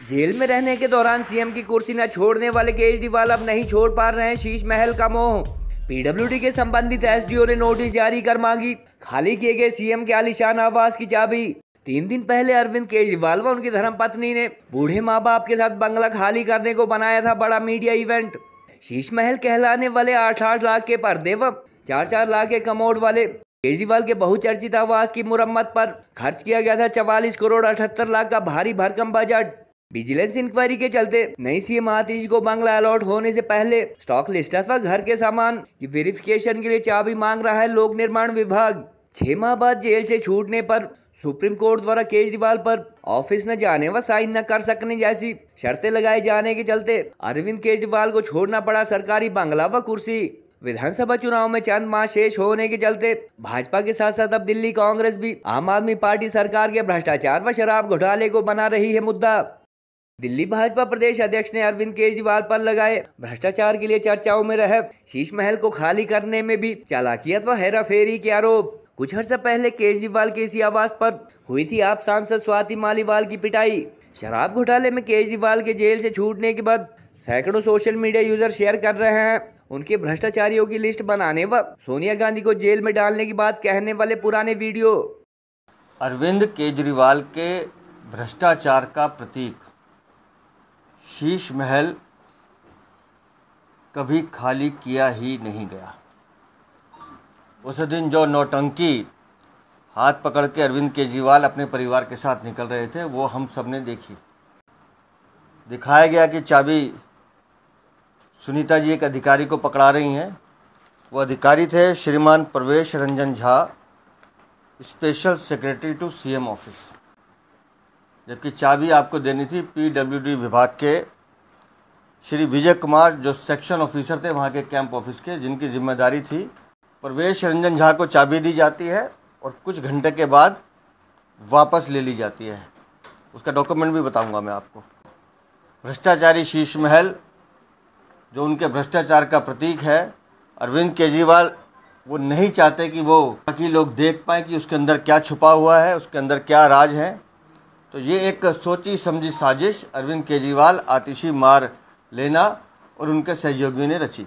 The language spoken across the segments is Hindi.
जेल में रहने के दौरान सीएम की कुर्सी न छोड़ने वाले केजरीवाल अब नहीं छोड़ पा रहे हैं शीश महल का मोह। पीडब्ल्यूडी के संबंधित एसडीओ ने नोटिस जारी कर मांगी खाली किए गए सीएम के आलीशान आवास की चाबी। 3 दिन पहले अरविंद केजरीवाल व उनकी धर्मपत्नी ने बूढ़े माँ बाप के साथ बंगला खाली करने को बनाया था बड़ा मीडिया इवेंट। शीश महल कहलाने वाले 8-8 लाख के पर्दे व 4-4 लाख के कमोड वाले केजरीवाल के बहुचर्चित आवास की मुरम्मत पर खर्च किया गया था 44 करोड़ 78 लाख का भारी भरकम बजट। विजिलेंस इंक्वायरी के चलते नई सीएम आतिशी को बंगला अलॉट होने से पहले स्टॉक लिस्ट अथवा घर के सामान की वेरिफिकेशन के लिए चाबी मांग रहा है लोक निर्माण विभाग। 6 माह बाद जेल से छूटने पर सुप्रीम कोर्ट द्वारा केजरीवाल पर ऑफिस न जाने व साइन न कर सकने जैसी शर्तें लगाए जाने के चलते अरविंद केजरीवाल को छोड़ना पड़ा सरकारी बंगला व कुर्सी। विधानसभा चुनाव में चंद माह शेष होने के चलते भाजपा के साथ साथ अब दिल्ली कांग्रेस भी आम आदमी पार्टी सरकार के भ्रष्टाचार व शराब घोटाले को बना रही है मुद्दा। दिल्ली भाजपा प्रदेश अध्यक्ष ने अरविंद केजरीवाल पर लगाए भ्रष्टाचार के लिए चर्चाओं में रहे शीश महल को खाली करने में भी चालाकी अथवा हेराफेरी के आरोप। कुछ अर्सा पहले केजरीवाल के इसी आवास पर हुई थी आप सांसद स्वाति मालीवाल की पिटाई। शराब घोटाले में केजरीवाल के जेल से छूटने के बाद सैकड़ों सोशल मीडिया यूजर शेयर कर रहे हैं उनके भ्रष्टाचारियों की लिस्ट बनाने व सोनिया गांधी को जेल में डालने की बात कहने वाले पुराने वीडियो। अरविंद केजरीवाल के भ्रष्टाचार का प्रतीक शीश महल कभी खाली किया ही नहीं गया। उस दिन जो नौटंकी हाथ पकड़ के अरविंद केजरीवाल अपने परिवार के साथ निकल रहे थे वो हम सब ने देखी। दिखाया गया कि चाबी सुनीता जी एक अधिकारी को पकड़ा रही हैं। वो अधिकारी थे श्रीमान Pravesh Ranjan Jha, special secretary to CM office, जबकि चाबी आपको देनी थी पीडब्ल्यूडी विभाग के श्री विजय कुमार जो सेक्शन ऑफिसर थे वहाँ के कैंप ऑफिस के, जिनकी जिम्मेदारी थी। प्रवेश रंजन झा को चाबी दी जाती है और कुछ घंटे के बाद वापस ले ली जाती है। उसका डॉक्यूमेंट भी बताऊंगा मैं आपको। भ्रष्टाचारी शीश महल जो उनके भ्रष्टाचार का प्रतीक है, अरविंद केजरीवाल वो नहीं चाहते कि वो ताकि लोग देख पाएँ कि उसके अंदर क्या छुपा हुआ है, उसके अंदर क्या राज है। तो ये एक सोची समझी साजिश अरविंद केजरीवाल, आतिशी मार लेना और उनके सहयोगियों ने रची।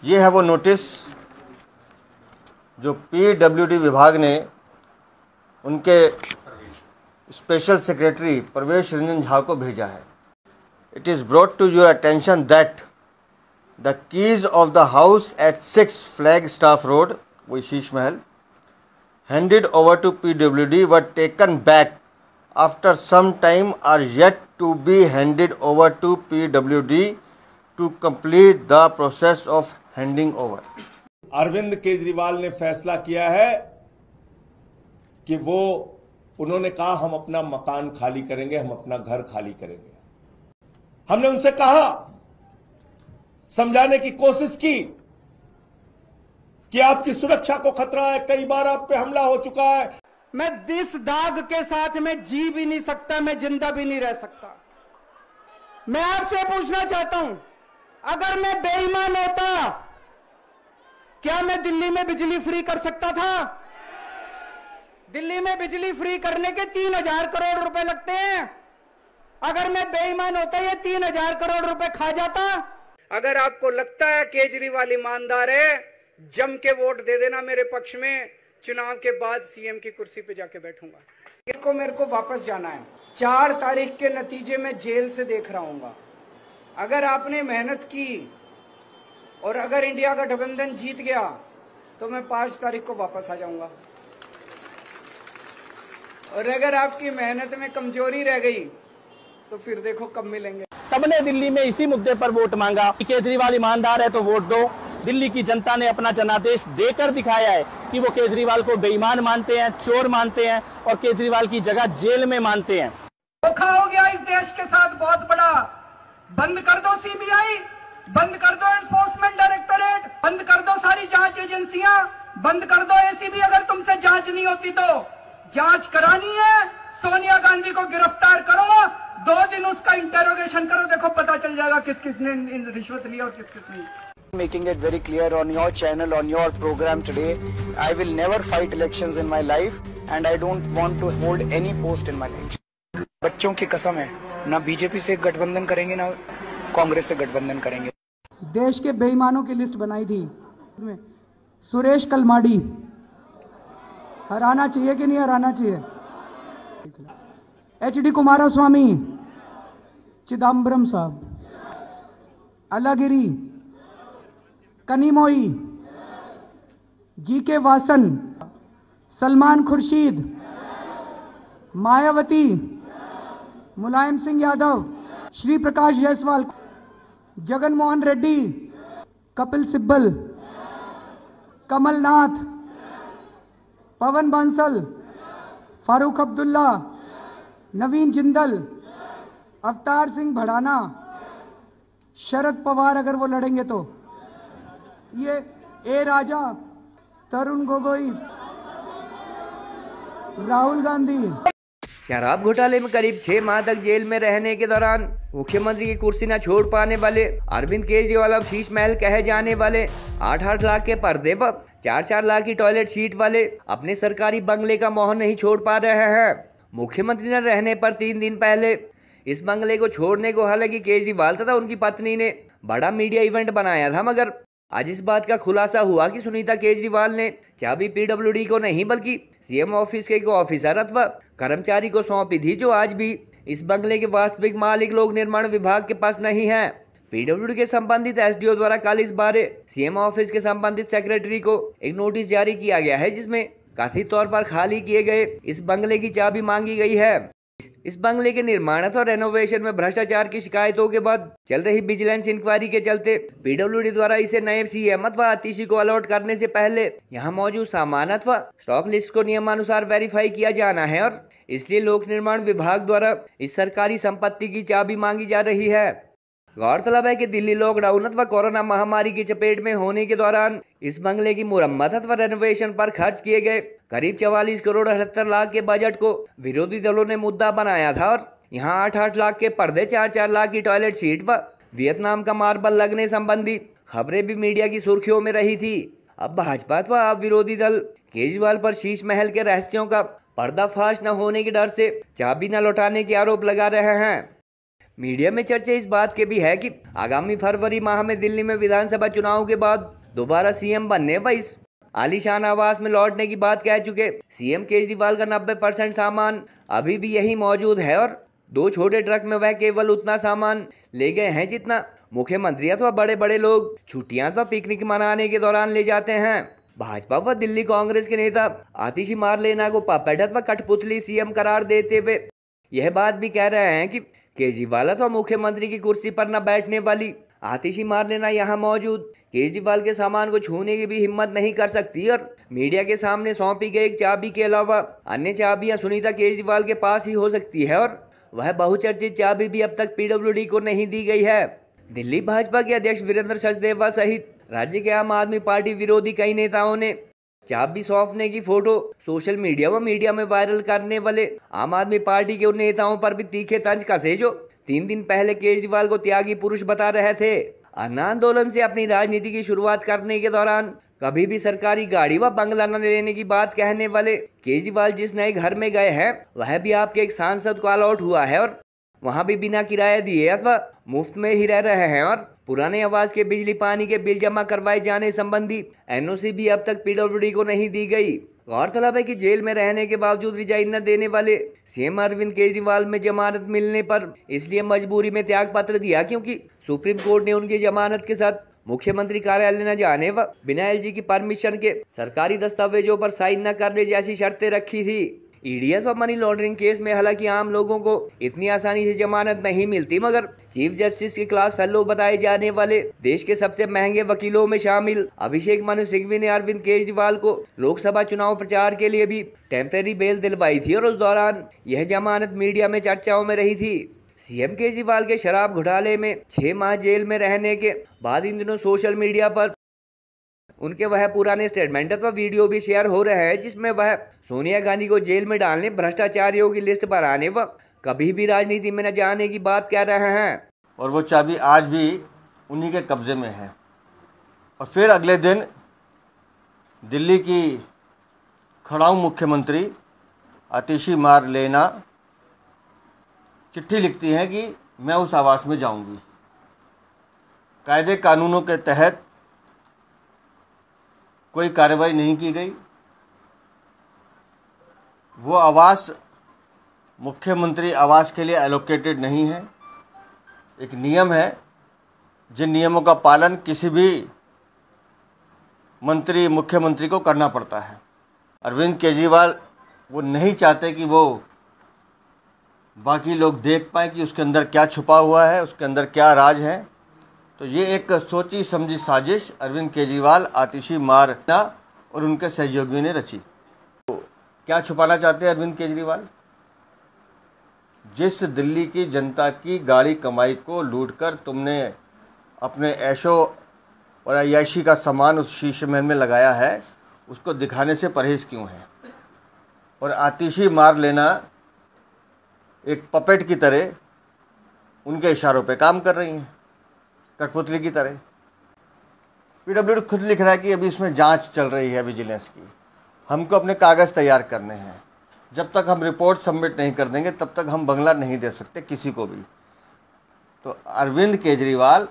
ये है वो नोटिस जो पीडब्ल्यूडी विभाग ने उनके स्पेशल सेक्रेटरी प्रवेश रंजन झा को भेजा है। It is brought to your attention that the keys of the house at 6 flag staff road, वही शीश महल, handed over to PWD were taken back after some time are yet to be handed over to PWD to complete the process of handing over. Arvind Kejriwal ने फैसला किया है कि उन्होंने कहा हम अपना मकान खाली करेंगे, हम अपना घर खाली करेंगे। हमने उनसे कहा, समझाने की कोशिश की कि आपकी सुरक्षा को खतरा है, कई बार आप पे हमला हो चुका है। मैं इस दाग के साथ में जी भी नहीं सकता, मैं जिंदा भी नहीं रह सकता। मैं आपसे पूछना चाहता हूं, अगर मैं बेईमान होता क्या मैं दिल्ली में बिजली फ्री कर सकता था? दिल्ली में बिजली फ्री करने के 3000 करोड़ रुपए लगते हैं। अगर मैं बेईमान होता ये 3000 करोड़ रुपए खा जाता। अगर आपको लगता है केजरीवाल ईमानदार है, जम के वोट दे देना मेरे पक्ष में। चुनाव के बाद सीएम की कुर्सी पे जाके बैठूंगा। मेरे को वापस जाना है। 4 तारीख के नतीजे में जेल से देख रहा हूंगा। अगर आपने मेहनत की और अगर इंडिया का गठबंधन जीत गया तो मैं 5 तारीख को वापस आ जाऊंगा। और अगर आपकी मेहनत में कमजोरी रह गई तो फिर देखो कब मिलेंगे। सबने दिल्ली में इसी मुद्दे पर वोट मांगा कि केजरीवाल ईमानदार है तो वोट दो। दिल्ली की जनता ने अपना जनादेश देकर दिखाया है कि वो केजरीवाल को बेईमान मानते हैं, चोर मानते हैं और केजरीवाल की जगह जेल में मानते हैं। धोखा हो गया इस देश के साथ बहुत बड़ा। बंद कर दो सीबीआई, बंद कर दो एनफोर्समेंट डायरेक्टोरेट, बंद कर दो सारी जांच एजेंसियां, बंद कर दो एसीबी। अगर तुमसे जांच नहीं होती तो जांच करानी है, सोनिया गांधी को गिरफ्तार करो, 2 दिन उसका इंटेरोगेशन करो, देखो पता चल जाएगा किस किसने रिश्वत लिया और किस किसने। Making it very clear on your channel, on your program today, I will never fight elections in my life and I don't want to hold any post in my life. बच्चों की कसम है, ना बीजेपी से गठबंधन करेंगे ना कांग्रेस से गठबंधन करेंगे। देश के बेईमानों की लिस्ट बनाई थी, सुरेश कलमाड़ी हराना चाहिए कि नहीं हराना चाहिए? HD कुमारस्वामी, चिदम्बरम साहब, अलागिरी, कनिमोई, GK वासन, सलमान खुर्शीद, मायावती, मुलायम सिंह यादव, श्री प्रकाश जायसवाल, जगन मोहन रेड्डी, कपिल सिब्बल, कमलनाथ, पवन बांसल, फारूक अब्दुल्ला, नवीन जिंदल, अवतार सिंह भड़ाना, शरद पवार अगर वो लड़ेंगे तो, ये ए राजा, तरुण गोगोई, राहुल गांधी। शराब घोटाले में करीब 6 माह तक जेल में रहने के दौरान मुख्यमंत्री की कुर्सी न छोड़ पाने वाले अरविंद केजरीवाल अब शीश महल कहे जाने वाले 8-8 लाख के पर्दे पर 4-4 लाख की टॉयलेट सीट वाले अपने सरकारी बंगले का मोह नहीं छोड़ पा रहे हैं। मुख्यमंत्री न रहने पर 3 दिन पहले इस बंगले को छोड़ने को हालांकि केजरीवाल तथा उनकी पत्नी ने बड़ा मीडिया इवेंट बनाया था, मगर आज इस बात का खुलासा हुआ कि सुनीता केजरीवाल ने चाबी PWD को नहीं बल्कि CM ऑफिस के एक ऑफिसर अथवा कर्मचारी को सौंपी थी, जो आज भी इस बंगले के वास्तविक मालिक लोक निर्माण विभाग के पास नहीं है। PWD के संबंधित SDO द्वारा कल इस बारे CM ऑफिस के संबंधित सेक्रेटरी को एक नोटिस जारी किया गया है, जिसमें कथित तौर पर खाली किए गए इस बंगले की चाबी मांगी गई है। इस बंगले के निर्माण और रेनोवेशन में भ्रष्टाचार की शिकायतों के बाद चल रही विजिलेंस इंक्वायरी के चलते PWD द्वारा इसे नए CM अथवा आतिशी को अलॉट करने से पहले यहाँ मौजूद सामान अथवा स्टॉक लिस्ट को नियमानुसार वेरीफाई किया जाना है, और इसलिए लोक निर्माण विभाग द्वारा इस सरकारी संपत्ति की चाबी मांगी जा रही है। गौरतलब है कि दिल्ली लॉकडाउन अथवा कोरोना महामारी की चपेट में होने के दौरान इस बंगले की मुरम्मत अथवा रेनोवेशन पर खर्च किए गए करीब 44 करोड़ 78 लाख के बजट को विरोधी दलों ने मुद्दा बनाया था, और यहाँ 8-8 लाख के पर्दे, 4-4 लाख की टॉयलेट सीट व वियतनाम का मार्बल लगने संबंधी खबरें भी मीडिया की सुर्खियों में रही थी। अब भाजपा अथवा अब विरोधी दल केजरीवाल पर शीश महल के रहस्यों का पर्दाफाश न होने के डर से चाबी न लौटाने के आरोप लगा रहे हैं। मीडिया में चर्चा इस बात के भी है कि आगामी फरवरी माह में दिल्ली में विधानसभा चुनाव के बाद दोबारा CM बनने व इस आलीशान आवास में लौटने की बात कह चुके CM केजरीवाल का 90% सामान अभी भी यही मौजूद है, और 2 छोटे ट्रक में वह केवल उतना सामान ले गए हैं जितना मुख्यमंत्री अथवा बड़े बड़े लोग छुट्टियां अथवा पिकनिक मनाने के दौरान ले जाते हैं। भाजपा व दिल्ली कांग्रेस के नेता आतिशी मारलेना को पपेट अथवा कठपुतली CM करार देते हुए यह बात भी कह रहे हैं कि केजरीवाल अथवा मुख्यमंत्री की कुर्सी पर न बैठने वाली आतिशी मारलेना यहाँ मौजूद केजरीवाल के सामान को छूने की भी हिम्मत नहीं कर सकती, और मीडिया के सामने सौंपी गई एक चाबी के अलावा अन्य चाबियां सुनीता केजरीवाल के पास ही हो सकती है, और वह बहुचर्चित चाबी भी अब तक PWD को नहीं दी गई है। दिल्ली भाजपा के अध्यक्ष वीरेंद्र सचदेवा सहित राज्य के आम आदमी पार्टी विरोधी कई नेताओं ने चाबी सौंपने की फोटो सोशल मीडिया व मीडिया में वायरल करने वाले आम आदमी पार्टी के उन नेताओं पर भी तीखे तंज कसे जो 3 दिन पहले केजरीवाल को त्यागी पुरुष बता रहे थे। अन्ना आंदोलन से अपनी राजनीति की शुरुआत करने के दौरान कभी भी सरकारी गाड़ी व बंगला न लेने की बात कहने वाले केजरीवाल जिस नए घर में गए हैं वह भी आपके एक सांसद को अलॉट हुआ है, और वहां भी बिना किराया दिए अथवा मुफ्त में ही रह रहे हैं, और पुराने आवास के बिजली पानी के बिल जमा करवाए जाने संबंधी NOC भी अब तक PWD को नहीं दी गई। गौरतलब है कि जेल में रहने के बावजूद रिजाइन न देने वाले CM अरविंद केजरीवाल में जमानत मिलने पर इसलिए मजबूरी में त्याग पत्र दिया क्योंकि सुप्रीम कोर्ट ने उनकी जमानत के साथ मुख्यमंत्री कार्यालय न जाने व बिना LG की परमिशन के सरकारी दस्तावेजों पर साइन न करने जैसी शर्तें रखी थी। EDS व मनी लॉन्ड्रिंग केस में हालांकि आम लोगों को इतनी आसानी से जमानत नहीं मिलती, मगर चीफ जस्टिस के क्लास फेलो बताए जाने वाले देश के सबसे महंगे वकीलों में शामिल अभिषेक मनु सिंघवी ने अरविंद केजरीवाल को लोकसभा चुनाव प्रचार के लिए भी टेम्परेरी बेल दिलवाई थी, और उस दौरान यह जमानत मीडिया में चर्चाओं में रही थी। CM केजरीवाल के शराब घोटाले में 6 माह जेल में रहने के बाद इन दिनों सोशल मीडिया पर उनके वह पुराने स्टेटमेंट अथवा वीडियो भी शेयर हो रहे हैं जिसमें वह सोनिया गांधी को जेल में डालने, भ्रष्टाचारियों की लिस्ट बनाने व कभी भी राजनीति में न जाने की बात कह रहे हैं। और वो चाबी आज भी उन्हीं के कब्जे में है। और फिर अगले दिन दिल्ली की खड़ाऊ मुख्यमंत्री आतिशी मारलेना चिट्ठी लिखती हैं कि मैं उस आवास में जाऊंगी। कायदे कानूनों के तहत कोई कार्रवाई नहीं की गई। वो आवास मुख्यमंत्री आवास के लिए एलोकेटेड नहीं है। एक नियम है, जिन नियमों का पालन किसी भी मंत्री मुख्यमंत्री को करना पड़ता है। अरविंद केजरीवाल वो नहीं चाहते कि वो बाकी लोग देख पाएँ कि उसके अंदर क्या छुपा हुआ है, उसके अंदर क्या राज है। तो ये एक सोची समझी साजिश अरविंद केजरीवाल, आतिशी मारना और उनके सहयोगियों ने रची। तो क्या छुपाना चाहते हैं अरविंद केजरीवाल? जिस दिल्ली की जनता की गाड़ी कमाई को लूटकर तुमने अपने ऐशो और अय्याशी का सामान उस शीशे महल में लगाया है, उसको दिखाने से परहेज क्यों है? और आतिशी मार लेना एक पपेट की तरह उनके इशारों पे काम कर रही हैं, कठपुतली की तरह। पीडब्ल्यूडी खुद लिख रहा है कि अभी इसमें जांच चल रही है विजिलेंस की, हमको अपने कागज़ तैयार करने हैं। जब तक हम रिपोर्ट सबमिट नहीं कर देंगे तब तक हम बंगला नहीं दे सकते किसी को भी। तो अरविंद केजरीवाल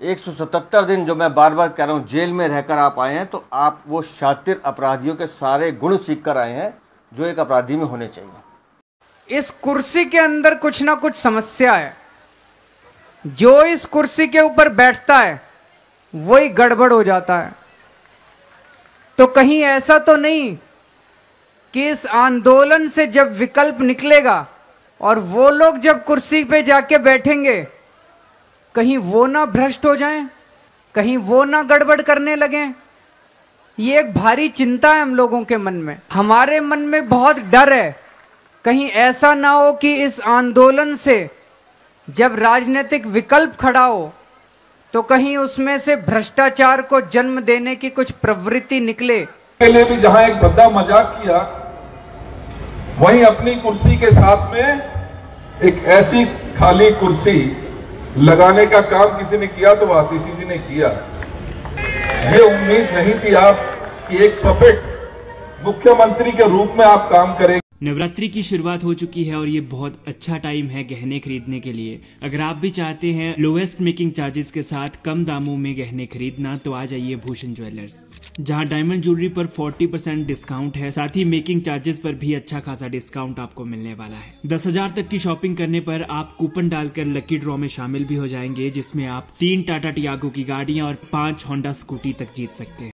177 दिन, जो मैं बार बार कह रहा हूँ, जेल में रहकर आप आए हैं, तो आप वो शातिर अपराधियों के सारे गुण सीख कर आए हैं जो एक अपराधी में होने चाहिए। इस कुर्सी के अंदर कुछ ना कुछ समस्या है। जो इस कुर्सी के ऊपर बैठता है वही गड़बड़ हो जाता है। तो कहीं ऐसा तो नहीं कि इस आंदोलन से जब विकल्प निकलेगा और वो लोग जब कुर्सी पे जाके बैठेंगे, कहीं वो ना भ्रष्ट हो जाएं, कहीं वो ना गड़बड़ करने लगें। ये एक भारी चिंता है हम लोगों के मन में। हमारे मन में बहुत डर है, कहीं ऐसा ना हो कि इस आंदोलन से जब राजनीतिक विकल्प खड़ा हो तो कहीं उसमें से भ्रष्टाचार को जन्म देने की कुछ प्रवृत्ति निकले। के लिए भी जहां एक भद्दा मजाक किया, वहीं अपनी कुर्सी के साथ में एक ऐसी खाली कुर्सी लगाने का काम किसी ने किया तो आतिशी जी ने किया। ये उम्मीद नहीं थी आप कि एक पपेट मुख्यमंत्री के रूप में आप काम करेंगे। नवरात्रि की शुरुआत हो चुकी है और ये बहुत अच्छा टाइम है गहने खरीदने के लिए। अगर आप भी चाहते हैं लोएस्ट मेकिंग चार्जेस के साथ कम दामों में गहने खरीदना, तो आ जाइए भूषण ज्वेलर्स, जहां डायमंड ज्वेलरी पर 40% डिस्काउंट है। साथ ही मेकिंग चार्जेस पर भी अच्छा खासा डिस्काउंट आपको मिलने वाला है। 10,000 तक की शॉपिंग करने पर आप कूपन डालकर लकी ड्रॉ में शामिल भी हो जाएंगे, जिसमें आप 3 टाटा टियागो की गाड़ियां और 5 होंडा स्कूटी तक जीत सकते हैं।